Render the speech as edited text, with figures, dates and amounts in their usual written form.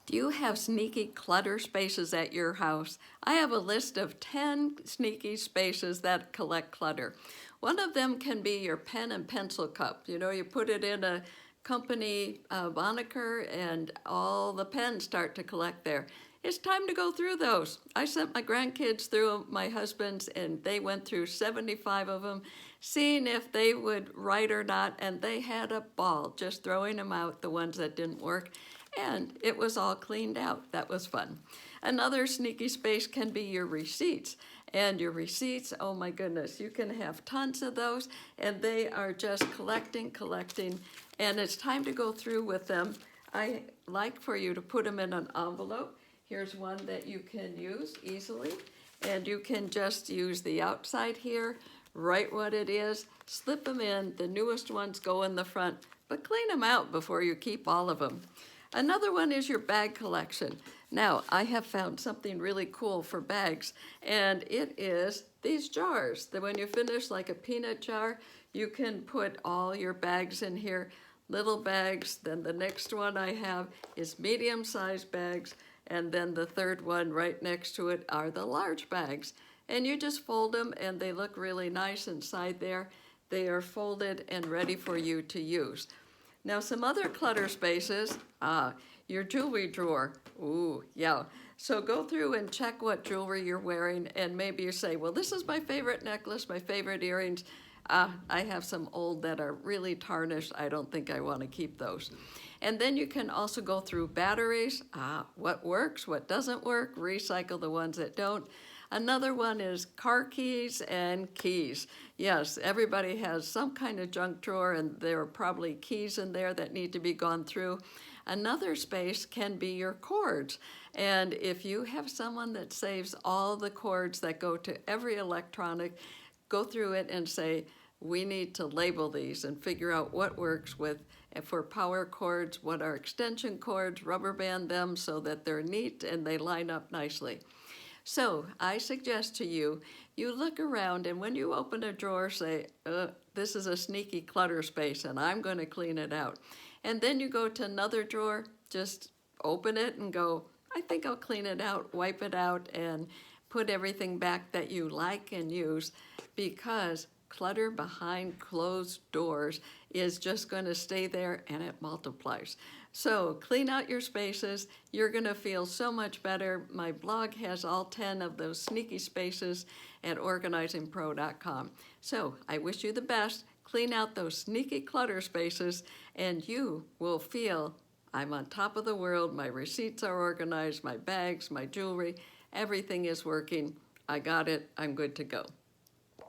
Do you have sneaky clutter spaces at your house? I have a list of 10 sneaky spaces that collect clutter. One of them can be your pen and pencil cup. You know, you put it in a company moniker and all the pens start to collect there. It's time to go through those. I sent my grandkids through my husband's and they went through 75 of them, seeing if they would write or not, and they had a ball just throwing them out, the ones that didn't work, and it was all cleaned out. That was fun. Another sneaky space can be your receipts. And your receipts, oh my goodness, you can have tons of those, and they are just collecting, and it's time to go through with them. I like for you to put them in an envelope. Here's one that you can use easily, and you can just use the outside here, write what it is, slip them in. The newest ones go in the front, but clean them out before you keep all of them. Another one is your bag collection. Now, I have found something really cool for bags, and it is these jars. That when you finish like a peanut jar, you can put all your bags in here, little bags. Then the next one I have is medium-sized bags, and then the third one right next to it are the large bags. And you just fold them, and they look really nice inside there. They are folded and ready for you to use. Now, some other clutter spaces, your jewelry drawer. Ooh, yeah. So go through and check what jewelry you're wearing, and maybe you say, well, this is my favorite necklace, my favorite earrings. I have some old that are really tarnished. I don't think I want to keep those. And then you can also go through batteries. What works, what doesn't work, recycle the ones that don't. Another one is car keys and keys. Yes, everybody has some kind of junk drawer, and there are probably keys in there that need to be gone through. Another space can be your cords. And if you have someone that saves all the cords that go to every electronic, go through it and say, we need to label these and figure out what works with, for power cords, what are extension cords, rubber band them so that they're neat and they line up nicely. So I suggest to you, you look around, and when you open a drawer, say, this is a sneaky clutter space and I'm going to clean it out. And then you go to another drawer, just open it and go, I think I'll clean it out, wipe it out, and put everything back that you like and use, because clutter behind closed doors is just going to stay there and it multiplies. So clean out your spaces. You're going to feel so much better. My blog has all 10 of those sneaky spaces at organizingpro.com. So I wish you the best. Clean out those sneaky clutter spaces, and you will feel I'm on top of the world. My receipts are organized, my bags, my jewelry, everything is working. I got it. I'm good to go.